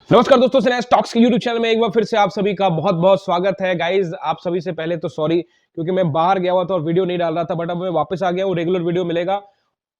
नमस्कार दोस्तों, सिनेस टॉक्स के यूट्यूब चैनल में एक बार फिर से आप सभी का बहुत बहुत स्वागत है। गाइज, आप सभी से पहले तो सॉरी, क्योंकि मैं बाहर गया हुआ था और वीडियो नहीं डाल रहा था, बट अब मैं वापस आ गया हूँ। रेगुलर वीडियो मिलेगा।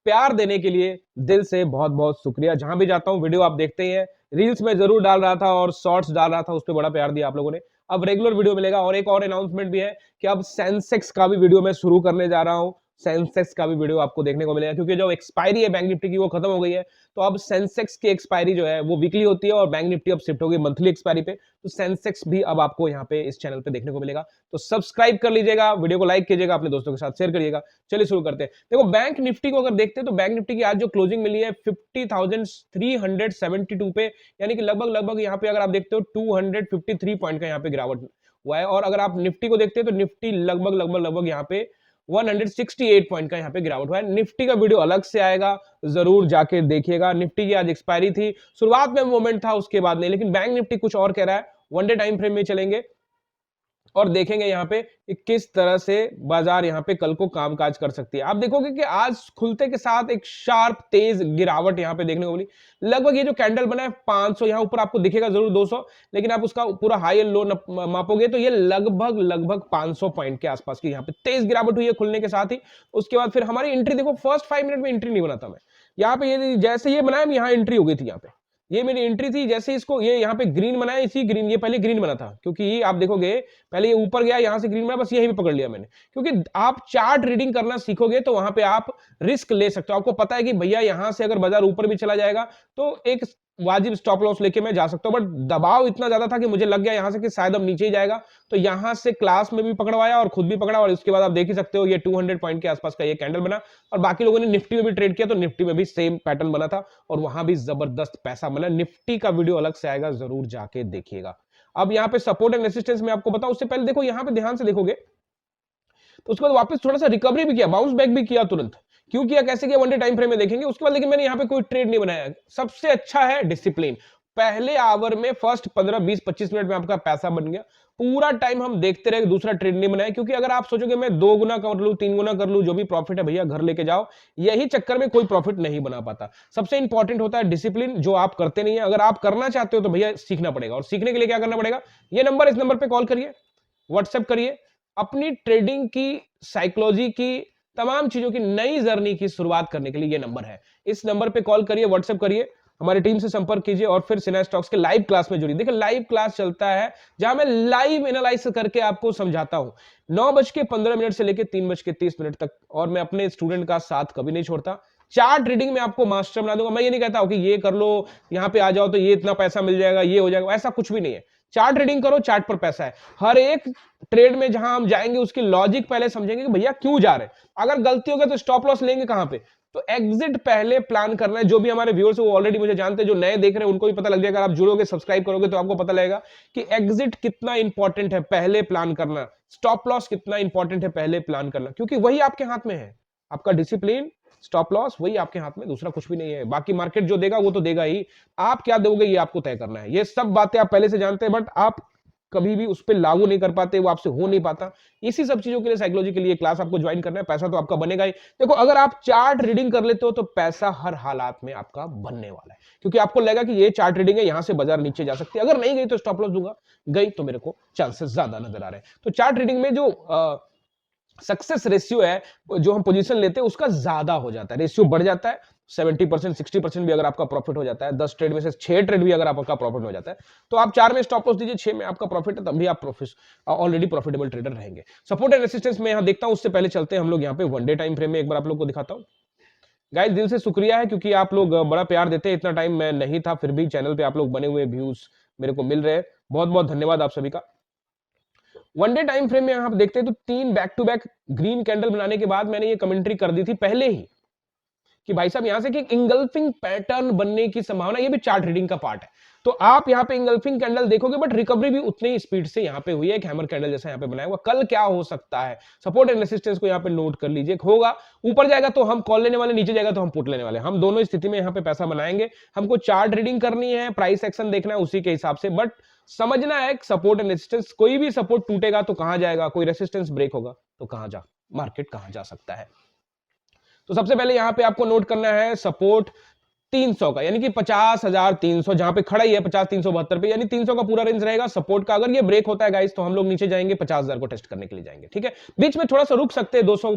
प्यार देने के लिए दिल से बहुत बहुत शुक्रिया। जहां भी जाता हूँ वीडियो आप देखते ही हैं। रील्स में जरूर डाल रहा था और शॉर्ट्स डाल रहा था, उस पर बड़ा प्यार दिया आप लोगों ने। अब रेगुलर वीडियो मिलेगा। और एक और अनाउंसमेंट भी है कि अब सेंसेक्स का भी वीडियो मैं शुरू करने जा रहा हूँ। सेंसेक्स का भी वीडियो आपको देखने को मिलेगा, क्योंकि जो एक्सपायरी है बैंक निफ्टी की वो खत्म हो गई है। तो अब सेंसेक्स की एक्सपायरी जो है वो वीकली होती है और बैंक निफ्टी अब शिफ्ट होगी मंथली एक्सपायरी पे। तो सेंसेक्स भी अब आपको यहाँ पे इस चैनल पे देखने को मिलेगा। तो सब्सक्राइब कर लीजिएगा, वीडियो को लाइक कीजिएगा, अपने दोस्तों के साथ शेयर करिएगा। चलिए शुरू करते हैं। देखो, बैंक निफ्टी को अगर देखते हैं तो बैंक निफ्टी की आज जो क्लोजिंग मिली है 50,372 पे, यानी कि लगभग लगभग यहाँ पे अगर आप देखते हो 253 पॉइंट का यहाँ पे गिरावट हुआ है। और अगर आप निफ्टी को देखते हैं तो निफ्टी लगभग लगभग लगभग यहाँ पे 168 पॉइंट का यहाँ पे गिरावट हुआ है। निफ्टी का वीडियो अलग से आएगा, जरूर जाके देखिएगा। निफ्टी की आज एक्सपायरी थी, शुरुआत में मोमेंट था, उसके बाद नहीं। लेकिन बैंक निफ्टी कुछ और कह रहा है। वन डे टाइम फ्रेम में चलेंगे और देखेंगे यहाँ पे कि किस तरह से बाजार यहाँ पे कल को कामकाज कर सकती है। आप देखोगे कि आज खुलते के साथ एक शार्प तेज गिरावट यहाँ पे देखने को मिली। लगभग ये जो कैंडल बना है 500, यहाँ ऊपर आपको दिखेगा जरूर 200, लेकिन आप उसका पूरा हाई एंड लो मापोगे तो ये लगभग लगभग 500 पॉइंट के आसपास की यहाँ पे तेज गिरावट हुई है खुलने के साथ ही। उसके बाद फिर हमारी एंट्री देखो, फर्स्ट 5 मिनट में एंट्री नहीं बनाता मैं यहाँ पे। ये जैसे ये बनाया, यहाँ एंट्री हो गई थी। यहाँ पे ये मेरी एंट्री थी। जैसे इसको ये यहाँ पे ग्रीन बनाया, इसी ग्रीन, ये पहले ग्रीन बना था, क्योंकि आप देखोगे पहले ये ऊपर गया, यहां से ग्रीन बना, बस यही भी पकड़ लिया मैंने। क्योंकि आप चार्ट रीडिंग करना सीखोगे तो वहां पे आप रिस्क ले सकते हो। आपको पता है कि भैया यहां से अगर बाजार ऊपर भी चला जाएगा तो एक वाजिब स्टॉप लॉस लेके मैं जा सकता हूं। बट दबाव इतना ज्यादा था कि मुझे लग गया यहां से कि शायद अब नीचे ही जाएगा। तो यहां से क्लास में भी पकड़वाया और खुद भी पकड़ा, और उसके बाद आप देख ही सकते हो ये 200 पॉइंट के आसपास का ये कैंडल बना। और बाकी लोगों ने निफ्टी में भी ट्रेड किया तो निफ्टी में भी सेम पैटर्न बना था और वहां भी जबरदस्त पैसा बना। निफ्टी का वीडियो अलग से आएगा, जरूर जाके देखिएगा। अब यहाँ पे सपोर्ट एंड रेसिस्टेंस में आपको बताऊं, उससे पहले देखो यहाँ पे ध्यान से देखोगे तो उसके बाद वापस थोड़ा सा रिकवरी भी किया, बाउंस बैक भी किया तुरंत। क्यों किया, कैसे किया, वन डे टाइम फ्रेम में देखेंगे। उसके बाद लेकिन मैंने यहाँ पे कोई ट्रेड नहीं बनाया। सबसे अच्छा है डिसिप्लिन। पहले आवर में फर्स्ट 15 20 25 मिनट में आपका पैसा बन गया। पूरा टाइम हम देखते रहे, दूसरा ट्रेड नहीं बनाया। क्योंकि अगर आप सोचोगे मैं 2 गुना कर लूं, 3 गुना कर लूं, जो भी प्रॉफिट है भैया घर लेके जाओ, यही चक्कर में कोई प्रॉफिट नहीं बना पाता। सबसे इंपॉर्टेंट होता है डिसिप्लिन, जो आप करते नहीं है। अगर आप करना चाहते हो तो भैया सीखना पड़ेगा, और सीखने के लिए क्या करना पड़ेगा, ये नंबर, इस नंबर पे कॉल करिए, व्हाट्सएप करिए। अपनी ट्रेडिंग की, साइकोलॉजी की, तमाम चीजों की नई जर्नी की शुरुआत करने के लिए ये नंबर है। इस नंबर पे कॉल करिए, व्हाट्सएप करिए, हमारी टीम से संपर्क कीजिए और फिर सिनेस टॉक्स के लाइव क्लास में जुड़िए। देखिए, लाइव क्लास चलता है जहां मैं लाइव एनालाइज करके आपको समझाता हूं 9:15 से लेकर 3:30 तक। और मैं अपने स्टूडेंट का साथ कभी नहीं छोड़ता। चार्ट रीडिंग में आपको मास्टर बना दूंगा। मैं ये नहीं कहता हूं कि ये कर लो, यहां पे आ जाओ तो ये इतना पैसा मिल जाएगा, ये हो जाएगा, ऐसा कुछ भी नहीं है। चार्ट रीडिंग करो, चार्ट पर पैसा है। हर एक ट्रेड में जहां हम जाएंगे उसकी लॉजिक पहले समझेंगे कि भैया क्यों जा रहे हैं। अगर गलती हो गई तो स्टॉप लॉस लेंगे कहां पे। तो एग्जिट पहले प्लान करना है। जो भी हमारे व्यूअर्स है वो ऑलरेडी मुझे जानते हैं, जो नए देख रहे हैं उनको भी पता लग जाएगा। अगर आप जुड़ोगे, सब्सक्राइब करोगे तो आपको पता लगेगा कि एग्जिट कितना इंपॉर्टेंट है पहले प्लान करना, स्टॉप लॉस कितना इंपॉर्टेंट है पहले प्लान करना। क्योंकि वही आपके हाथ में है, आपका डिसिप्लिन, स्टॉप लॉस, वही आपके हाथ में, दूसरा कुछ भी नहीं है। बाकी मार्केट जो देगा वो तो देगा ही, आप क्या दोगे ये आपको तय करना है। ये सब बातें आप पहले से जानते हैं, बट आप कभी भी उस पर लागू नहीं कर पाते, वो आपसे हो नहीं पाता। इसी सब चीजों के लिए, साइकोलॉजी के लिए क्लास आपको ज्वाइन करना है। पैसा तो आपका बनेगा ही। देखो, अगर आप चार्ट रीडिंग कर लेते हो तो पैसा हर हालात में आपका बनने वाला है। क्योंकि आपको लगेगा कि ये चार्ट रीडिंग है, यहां से बाजार नीचे जा सकती है। अगर नहीं गई तो स्टॉप लॉस दूंगा, गई तो मेरे को चांसेस ज्यादा नजर आ रहे हैं। तो चार्ट रीडिंग में जो सक्सेस रेशियो है, जो हम पोजीशन लेते हैं उसका ज्यादा हो जाता है, रेशियो बढ़ जाता है। 70% 60% भी अगर आपका प्रॉफिट हो जाता है, 10 ट्रेड में से 6 ट्रेड भी अगर आपका प्रॉफिट हो जाता है, तो आप 4 में स्टॉप लॉस दीजिए, 6 में आपका प्रॉफिट है, तब भी आप प्रॉफिट ऑलरेडी प्रॉफिटेबल ट्रेडर रहेंगे। सपोर्ट एंड रेसिस्टेंस में यहां देखता हूं, उससे पहले चलते हैं हम लोग यहाँ पे वन डे टाइम फ्रेम में। एक बार आप लोग को दिखाता हूं। गाइस, दिल से शुक्रिया है क्योंकि आप लोग बड़ा प्यार देते हैं। इतना टाइम मैं नहीं था, फिर भी चैनल पे आप लोग बने हुए, व्यूज मेरे को मिल रहे हैं। बहुत बहुत धन्यवाद आप सभी का। वन डे टाइम फ्रेम में आप देखते हैं तो 3 back to back green candle बनाने के बाद मैंने ये कमेंट्री कर दी थी पहले ही कि भाई साहब यहां से कि इंगल्फिंग पैटर्न बनने की संभावना, ये भी चार्ट रीडिंग का पार्ट है। तो आप यहां पे इंगल्फिंग कैंडल देखोगे, बट रिकवरी भी उतनी ही स्पीड से यहां पे हुई है, एक हैमर कैंडल जैसा यहां पे बनाया हुआ। कल क्या हो सकता है, सपोर्ट एंड रेसिस्टेंस को यहां पे नोट कर लीजिए। होगा ऊपर जाएगा तो हम कॉल लेने वाले, नीचे जाएगा तो हम पुट लेने वाले। हम दोनों स्थिति में यहां पे पैसा बनाएंगे। हमको चार्ट रीडिंग करनी है, प्राइस एक्शन देखना है उसी के हिसाब से, बट समझना है सपोर्ट एंड रेसिस्टेंस। कोई भी सपोर्ट टूटेगा तो कहां जाएगा, कोई रेसिस्टेंस ब्रेक होगा तो कहां जा मार्केट कहां जा सकता है। तो सबसे पहले यहां पे आपको नोट करना है सपोर्ट 300 का, यानी कि 50,300 जहां पे खड़ा ही है 50,372 पे, यानी 300 का पूरा रेंज रहेगा सपोर्ट का। अगर ये ब्रेक होता है गाइस तो हम लोग नीचे जाएंगे 50,000 को टेस्ट करने के लिए जाएंगे, ठीक है। बीच में थोड़ा सा रुक सकते हैं 200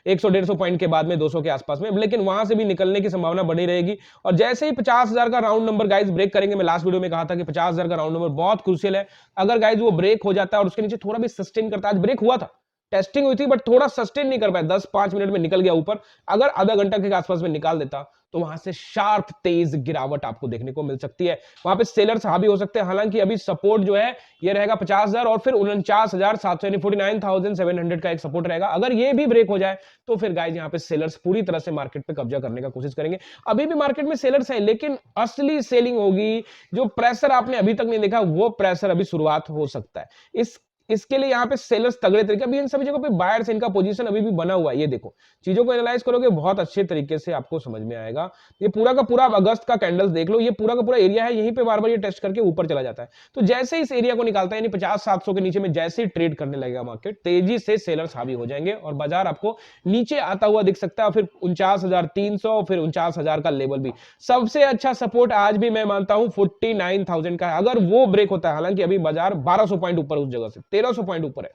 100-150 पॉइंट के बाद में 200 के आसपास में, लेकिन वहां से भी निकलने की संभावना बनी रहेगी। और जैसे ही 50,000 का राउंड नंबर गाइस ब्रेक करेंगे, मैं लास्ट वीडियो में कहा था कि 50,000 का राउंड नंबर बहुत क्रूशियल है। अगर गाइस वो ब्रेक हो जाता है और उसके नीचे थोड़ा भी सस्टेन करता है, आज ब्रेक हुआ था, टेस्टिंग हुई थी बट थोड़ा सस्टेन नहीं कर पाया, 10-5 मिनट में निकल गया ऊपर, अगर आधा घंटा के आसपास में निकाल देता तो वहां से शार्प तेज गिरावट आपको देखने को मिल सकती है। वहां पे सेलर्स हावी हो सकते हैं। हालांकि अभी सपोर्ट जो है ये रहेगा 50,000 और फिर 49,700 यानी 49,700 का एक सपोर्ट रहेगा। अगर ये भी ब्रेक हो जाए तो फिर गाइस यहाँ पे सेलर्स पूरी तरह से मार्केट पे कब्जा करने का कोशिश करेंगे। अभी भी मार्केट में सेलर्स है, लेकिन असली सेलिंग होगी, जो प्रेशर आपने अभी तक नहीं देखा वो प्रेशर अभी शुरुआत हो सकता है। इसके लिए यहाँ पे सेलर्स तगड़े तरीके, अभी इन सभी जगहों पे बायर्स, इनका पोजीशन अभी भी बना हुआ है। ये देखो, चीजों को एनालाइज करोगे बहुत अच्छे तरीके से आपको समझ में आएगा। ये पूरा का पूरा अगस्त का कैंडल्स देख लो, ये पूरा का पूरा एरिया है, यहीं पे बार बार ये टेस्ट करके ऊपर चला जाता है। तो जैसे इस एरिया को निकालता है, यानी 50-700 के नीचे में जैसे ही ट्रेड करने लगेगा मार्केट, तेजी से सेलर्स हावी हो जाएंगे और बाजार आपको नीचे आता हुआ दिख सकता है। फिर 49,300, फिर 49,000 का लेवल भी सबसे अच्छा सपोर्ट आज भी मैं मानता हूं 49,000 का है। अगर वो ब्रेक होता है, हालांकि अभी बाजार 1200 पॉइंट ऊपर, उस जगह से 1300 पॉइंट ऊपर है,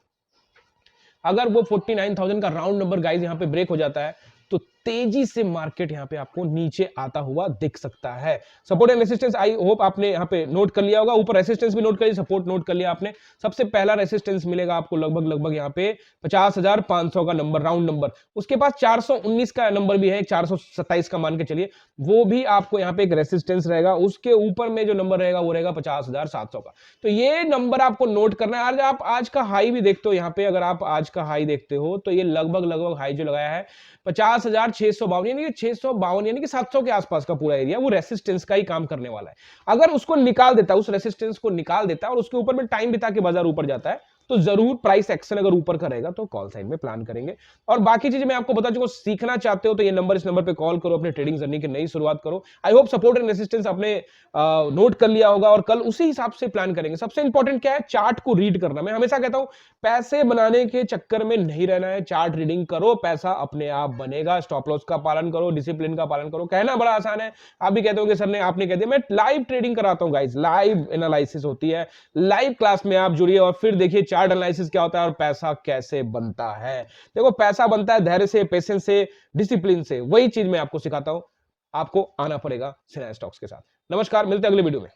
अगर वो 49,000 का राउंड नंबर गाइस यहां पे ब्रेक हो जाता है तो तेजी से मार्केट यहां पे आपको नीचे आता हुआ दिख सकता है। Support and resistance I hope आपने यहां पे नोट कर लिया होगा। ऊपर रेसिस्टेंस भी नोट कर लिया, सपोर्ट नोट कर लिया आपने। सबसे पहला रेसिस्टेंस मिलेगा आपको लगभग यहां पे 50,500 का नंबर, राउंड नंबर। उसके पास 419 का नंबर भी है, 427 का मान के चलिए, वो भी आपको यहां पे एक रेसिस्टेंस रहेगा। उसके ऊपर में जो नंबर रहेगा वो रहेगा 50,700 का। तो ये नंबर आपको नोट करना है। आप आज का हाई भी देखते हो यहां पे, अगर आप आज का हाई देखते हो तो ये लगभग हाई जो लगाया है 50,652, यानी कि 652 यानी कि 700 के आसपास का पूरा एरिया वो रेसिस्टेंस का ही काम करने वाला है। अगर उसको निकाल देता है, उस रेसिस्टेंस को निकाल देता है और उसके ऊपर में टाइम बिता के बाजार ऊपर जाता है, तो जरूर प्राइस एक्शन अगर ऊपर का रहेगा तो कॉल साइड में प्लान करेंगे। और बाकी चीजें मैं आपको बता चुका हूं। सीखना चाहते हो तो ये नंबर, इस नंबर पे कॉल करो, अपने ट्रेडिंग जर्नी की नई शुरुआत करो। I hope support and resistance आपने नोट कर लिया होगा और कल उसी हिसाब से प्लान करेंगे। सबसे इंपॉर्टेंट क्या है, चार्ट को रीड करना। मैं हमेशा कहता हूं पैसे बनाने के चक्कर में नहीं रहना है, चार्ट रीडिंग करो, पैसा अपने आप बनेगा। स्टॉप लॉस का पालन करो, डिसिप्लिन का पालन करो। कहना बड़ा आसान है, आप भी कहते हो कि सर ने, आपने कह दिया। मैं लाइव ट्रेडिंग कराता हूं गाइस, लाइव एनालिसिस होती है, लाइव क्लास में आप जुड़िए और फिर देखिए चार्ट एनालिसिस क्या होता है और पैसा कैसे बनता है। देखो, पैसा बनता है धैर्य से, पेशेंस से, डिसिप्लिन से। वही चीज मैं आपको सिखाता हूं, आपको आना पड़ेगा सिन्हा स्टॉक्स के साथ। नमस्कार, मिलते हैं अगले वीडियो में।